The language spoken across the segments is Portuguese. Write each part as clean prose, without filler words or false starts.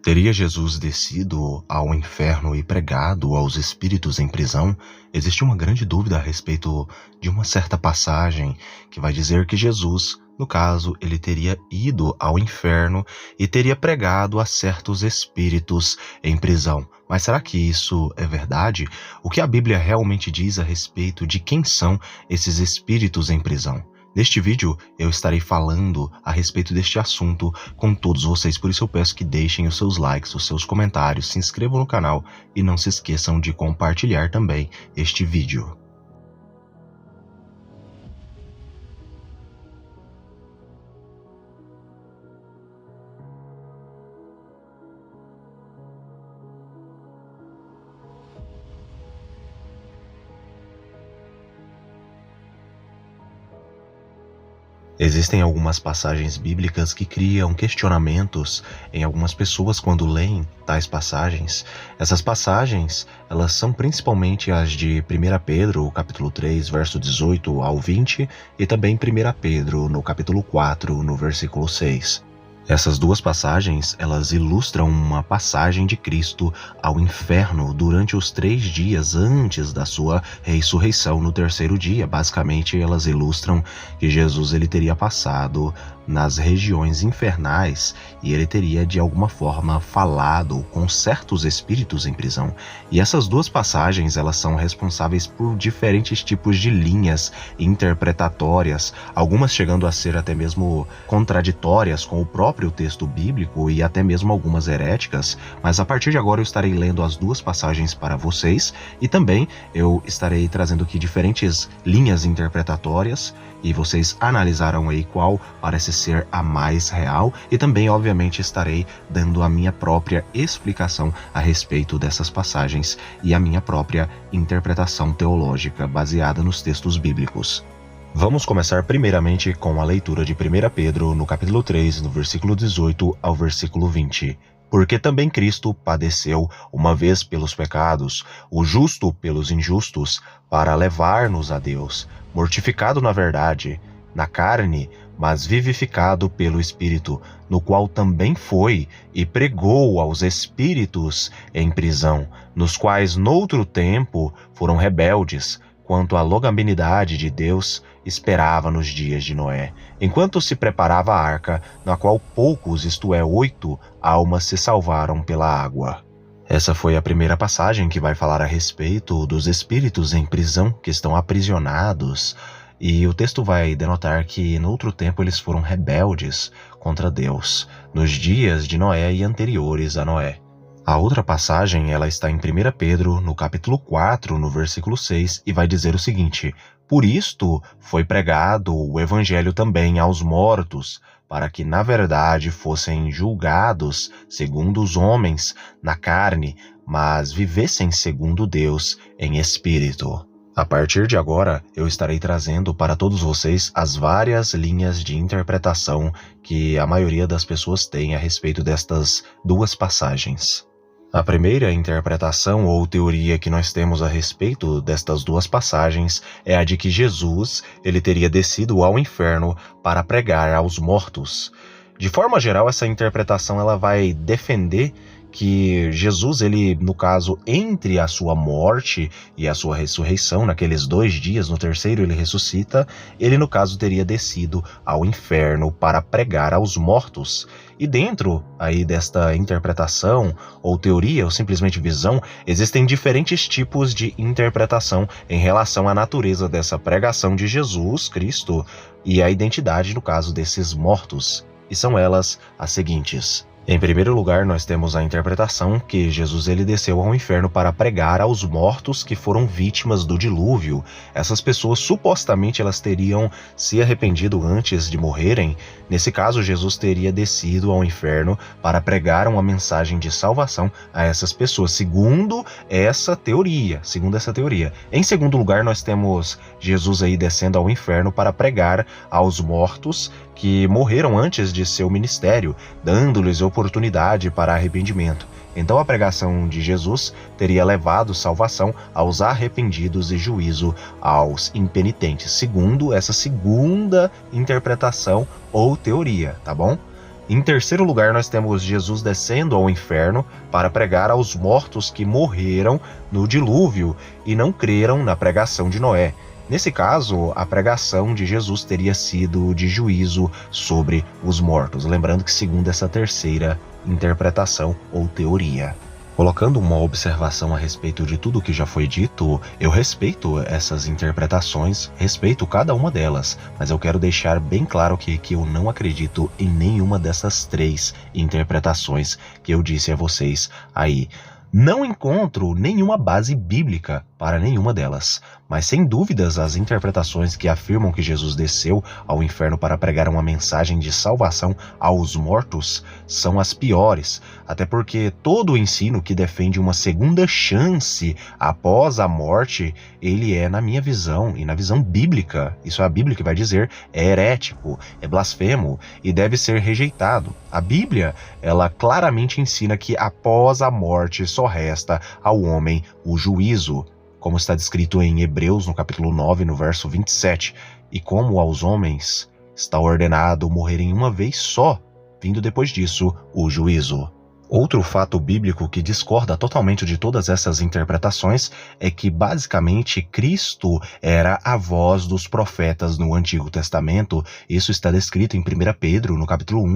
Teria Jesus descido ao inferno e pregado aos espíritos em prisão? Existe uma grande dúvida a respeito de uma certa passagem que vai dizer que Jesus, no caso, ele teria ido ao inferno e teria pregado a certos espíritos em prisão. Mas será que isso é verdade? O que a Bíblia realmente diz a respeito de quem são esses espíritos em prisão? Neste vídeo, eu estarei falando a respeito deste assunto com todos vocês, por isso eu peço que deixem os seus likes, os seus comentários, se inscrevam no canal e não se esqueçam de compartilhar também este vídeo. Existem algumas passagens bíblicas que criam questionamentos em algumas pessoas quando leem tais passagens. Essas passagens, elas são principalmente as de 1 Pedro, capítulo 3, verso 18 ao 20, e também 1 Pedro, no capítulo 4, no versículo 6. Essas duas passagens, elas ilustram uma passagem de Cristo ao inferno durante os 3 dias antes da sua ressurreição no terceiro dia. Basicamente, elas ilustram que Jesus ele teria passado nas regiões infernais e ele teria de alguma forma falado com certos espíritos em prisão. E essas duas passagens, elas são responsáveis por diferentes tipos de linhas interpretatórias, algumas chegando a ser até mesmo contraditórias com o próprio texto bíblico e até mesmo algumas heréticas, mas a partir de agora eu estarei lendo as duas passagens para vocês e também eu estarei trazendo aqui diferentes linhas interpretatórias e vocês analisarão aí qual parece ser a mais real e também, obviamente, estarei dando a minha própria explicação a respeito dessas passagens e a minha própria interpretação teológica baseada nos textos bíblicos. Vamos começar primeiramente com a leitura de 1 Pedro, no capítulo 3, no versículo 18 ao versículo 20. Porque também Cristo padeceu uma vez pelos pecados, o justo pelos injustos, para levar-nos a Deus, mortificado na verdade, na carne, mas vivificado pelo Espírito, no qual também foi e pregou aos espíritos em prisão, nos quais noutro tempo foram rebeldes, quanto à longanimidade de Deus esperava nos dias de Noé, enquanto se preparava a arca, na qual poucos, isto é, 8 almas se salvaram pela água. Essa foi a primeira passagem que vai falar a respeito dos espíritos em prisão que estão aprisionados, e o texto vai denotar que no outro tempo eles foram rebeldes contra Deus, nos dias de Noé e anteriores a Noé. A outra passagem, ela está em 1 Pedro, no capítulo 4, no versículo 6, e vai dizer o seguinte: Por isto foi pregado o evangelho também aos mortos, para que na verdade fossem julgados segundo os homens na carne, mas vivessem segundo Deus em espírito. A partir de agora, eu estarei trazendo para todos vocês as várias linhas de interpretação que a maioria das pessoas tem a respeito destas duas passagens. A primeira interpretação ou teoria que nós temos a respeito destas duas passagens é a de que Jesus ele teria descido ao inferno para pregar aos mortos. De forma geral, essa interpretação ela vai defender que Jesus, ele, no caso, entre a sua morte e a sua ressurreição, naqueles 2 dias, no terceiro ele ressuscita, ele, no caso, teria descido ao inferno para pregar aos mortos. E dentro aí desta interpretação, ou teoria, ou simplesmente visão, existem diferentes tipos de interpretação em relação à natureza dessa pregação de Jesus Cristo e a identidade, no caso, desses mortos. E são elas as seguintes. Em primeiro lugar, nós temos a interpretação que Jesus ele desceu ao inferno para pregar aos mortos que foram vítimas do dilúvio. Essas pessoas, supostamente, elas teriam se arrependido antes de morrerem. Nesse caso, Jesus teria descido ao inferno para pregar uma mensagem de salvação a essas pessoas, segundo essa teoria. Em segundo lugar, nós temos Jesus aí descendo ao inferno para pregar aos mortos que morreram antes de seu ministério, dando-lhes oportunidade para arrependimento. Então a pregação de Jesus teria levado salvação aos arrependidos e juízo aos impenitentes, segundo essa segunda interpretação ou teoria, tá bom? Em terceiro lugar, nós temos Jesus descendo ao inferno para pregar aos mortos que morreram no dilúvio e não creram na pregação de Noé. Nesse caso, a pregação de Jesus teria sido de juízo sobre os mortos. Lembrando que segundo essa terceira interpretação ou teoria. Colocando uma observação a respeito de tudo que já foi dito, eu respeito essas interpretações, respeito cada uma delas, mas eu quero deixar bem claro que eu não acredito em nenhuma dessas três interpretações que eu disse a vocês aí. Não encontro nenhuma base bíblica para nenhuma delas, mas sem dúvidas as interpretações que afirmam que Jesus desceu ao inferno para pregar uma mensagem de salvação aos mortos são as piores, até porque todo o ensino que defende uma segunda chance após a morte, ele é, na minha visão e na visão bíblica, isso é a Bíblia que vai dizer, é herético, é blasfemo e deve ser rejeitado. A Bíblia, ela claramente ensina que após a morte só resta ao homem o juízo, como está descrito em Hebreus, no capítulo 9, no verso 27, e como aos homens está ordenado morrerem uma vez só, vindo depois disso o juízo. Outro fato bíblico que discorda totalmente de todas essas interpretações é que, basicamente, Cristo era a voz dos profetas no Antigo Testamento. Isso está descrito em 1 Pedro, no capítulo 1,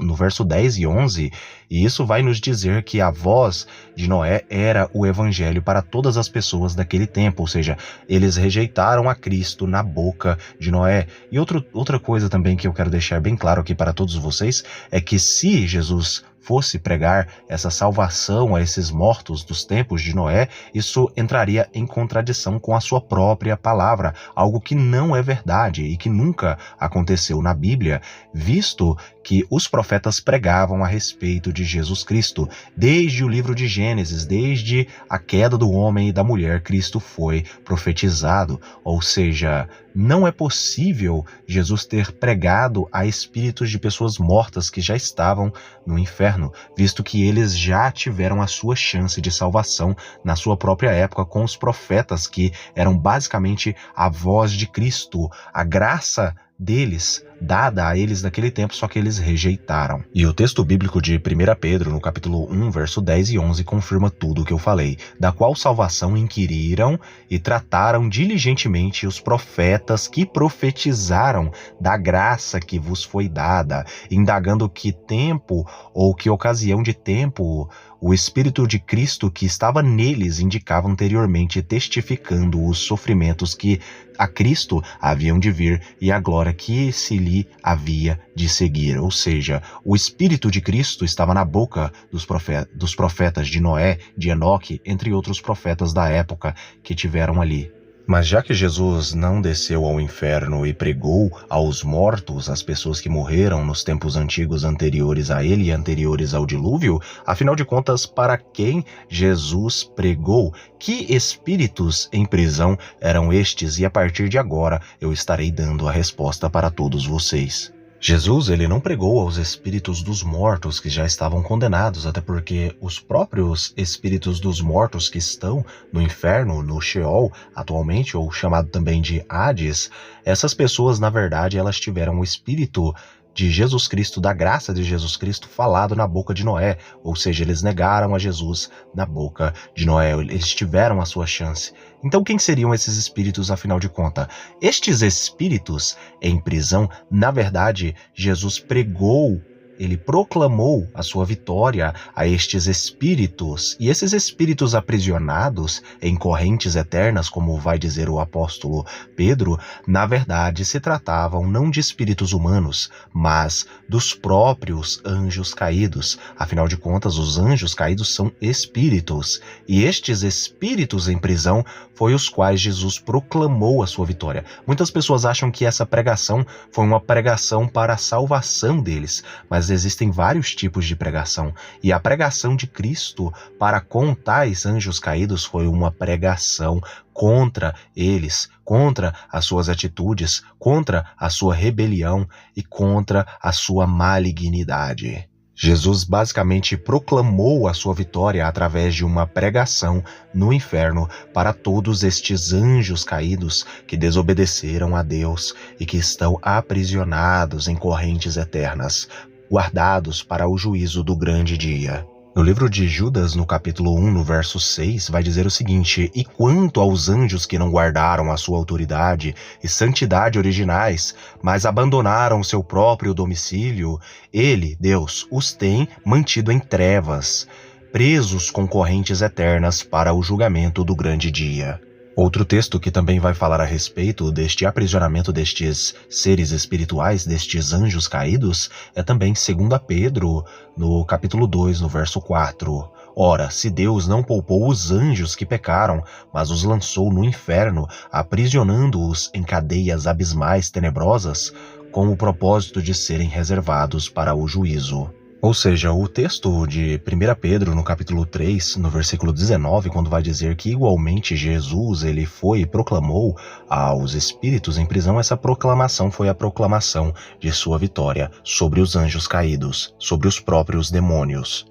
no verso 10 e 11, e isso vai nos dizer que a voz de Noé era o evangelho para todas as pessoas daquele tempo, ou seja, eles rejeitaram a Cristo na boca de Noé. E outra coisa também que eu quero deixar bem claro aqui para todos vocês é que se Jesus fosse pregar essa salvação a esses mortos dos tempos de Noé, isso entraria em contradição com a sua própria palavra, algo que não é verdade e que nunca aconteceu na Bíblia, visto que os profetas pregavam a respeito de Jesus Cristo. Desde o livro de Gênesis, desde a queda do homem e da mulher, Cristo foi profetizado, ou seja, não é possível Jesus ter pregado a espíritos de pessoas mortas que já estavam no inferno, visto que eles já tiveram a sua chance de salvação na sua própria época com os profetas, que eram basicamente a voz de Cristo, a graça deles, dada a eles naquele tempo, só que eles rejeitaram. E o texto bíblico de 1 Pedro, no capítulo 1, verso 10 e 11, confirma tudo o que eu falei, da qual salvação inquiriram e trataram diligentemente os profetas que profetizaram da graça que vos foi dada, indagando que tempo ou que ocasião de tempo o Espírito de Cristo que estava neles indicava anteriormente, testificando os sofrimentos que a Cristo haviam de vir e a glória que se lhe havia de seguir. Ou seja, o Espírito de Cristo estava na boca dos profetas de Noé, de Enoque, entre outros profetas da época que tiveram ali. Mas já que Jesus não desceu ao inferno e pregou aos mortos, as pessoas que morreram nos tempos antigos anteriores a ele e anteriores ao dilúvio, afinal de contas, para quem Jesus pregou? Que espíritos em prisão eram estes? E a partir de agora eu estarei dando a resposta para todos vocês. Jesus, ele não pregou aos espíritos dos mortos que já estavam condenados, até porque os próprios espíritos dos mortos que estão no inferno, no Sheol, atualmente, ou chamado também de Hades, essas pessoas, na verdade, elas tiveram o espírito de Jesus Cristo, da graça de Jesus Cristo falado na boca de Noé, ou seja, eles negaram a Jesus na boca de Noé, eles tiveram a sua chance. Então quem seriam esses espíritos, afinal de contas? Estes espíritos em prisão, na verdade, Jesus pregou, ele proclamou a sua vitória a estes espíritos, e esses espíritos aprisionados em correntes eternas, como vai dizer o apóstolo Pedro, na verdade se tratavam não de espíritos humanos, mas dos próprios anjos caídos. Afinal de contas, os anjos caídos são espíritos, e estes espíritos em prisão foi os quais Jesus proclamou a sua vitória. Muitas pessoas acham que essa pregação foi uma pregação para a salvação deles, mas existem vários tipos de pregação, e a pregação de Cristo para com tais anjos caídos foi uma pregação contra eles, contra as suas atitudes, contra a sua rebelião e contra a sua malignidade. Jesus basicamente proclamou a sua vitória através de uma pregação no inferno para todos estes anjos caídos que desobedeceram a Deus e que estão aprisionados em correntes eternas. guardados para o juízo do grande dia. No livro de Judas, no capítulo 1, no verso 6, vai dizer o seguinte: E quanto aos anjos que não guardaram a sua autoridade e santidade originais, mas abandonaram seu próprio domicílio, ele, Deus, os tem mantido em trevas, presos com correntes eternas para o julgamento do grande dia. Outro texto que também vai falar a respeito deste aprisionamento destes seres espirituais, destes anjos caídos, é também 2 Pedro, no capítulo 2, no verso 4. Ora, se Deus não poupou os anjos que pecaram, mas os lançou no inferno, aprisionando-os em cadeias abismais tenebrosas, com o propósito de serem reservados para o juízo. Ou seja, o texto de 1 Pedro, no capítulo 3, no versículo 19, quando vai dizer que igualmente Jesus ele foi e proclamou aos espíritos em prisão, essa proclamação foi a proclamação de sua vitória sobre os anjos caídos, sobre os próprios demônios.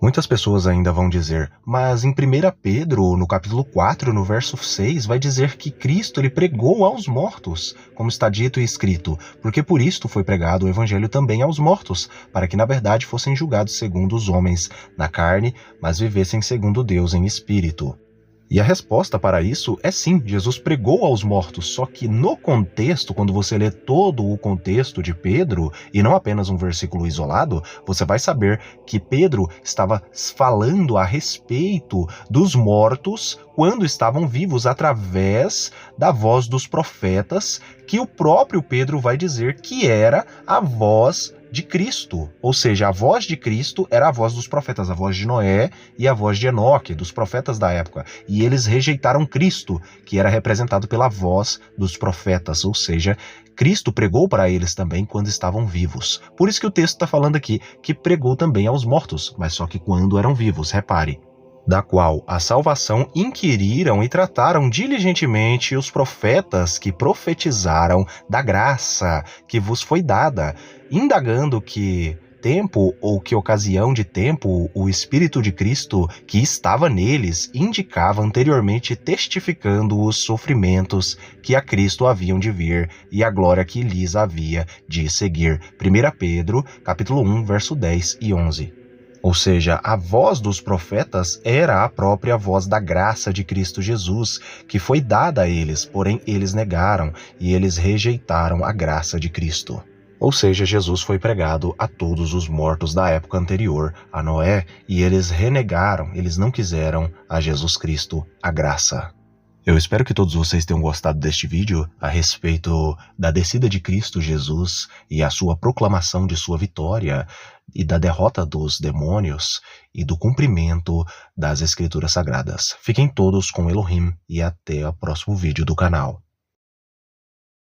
Muitas pessoas ainda vão dizer, mas em 1 Pedro, no capítulo 4, no verso 6, vai dizer que Cristo ele pregou aos mortos, como está dito e escrito, porque por isto foi pregado o evangelho também aos mortos, para que na verdade fossem julgados segundo os homens na carne, mas vivessem segundo Deus em espírito. E a resposta para isso é sim, Jesus pregou aos mortos, só que no contexto, quando você lê todo o contexto de Pedro, e não apenas um versículo isolado, você vai saber que Pedro estava falando a respeito dos mortos quando estavam vivos através da voz dos profetas, que o próprio Pedro vai dizer que era a voz de Cristo, ou seja, a voz de Cristo era a voz dos profetas, a voz de Noé e a voz de Enoque, dos profetas da época, e eles rejeitaram Cristo, que era representado pela voz dos profetas, ou seja, Cristo pregou para eles também quando estavam vivos. Por isso que o texto está falando aqui que pregou também aos mortos, mas só que quando eram vivos, repare. Da qual a salvação inquiriram e trataram diligentemente os profetas que profetizaram da graça que vos foi dada, indagando que tempo ou que ocasião de tempo o Espírito de Cristo que estava neles indicava anteriormente, testificando os sofrimentos que a Cristo haviam de vir e a glória que lhes havia de seguir. 1 Pedro, capítulo 1, verso 10 e 11. Ou seja, a voz dos profetas era a própria voz da graça de Cristo Jesus, que foi dada a eles, porém eles negaram e eles rejeitaram a graça de Cristo. Ou seja, Jesus foi pregado a todos os mortos da época anterior a Noé e eles renegaram, eles não quiseram a Jesus Cristo, a graça. Eu espero que todos vocês tenham gostado deste vídeo a respeito da descida de Cristo Jesus e a sua proclamação de sua vitória e da derrota dos demônios e do cumprimento das Escrituras Sagradas. Fiquem todos com Elohim e até o próximo vídeo do canal.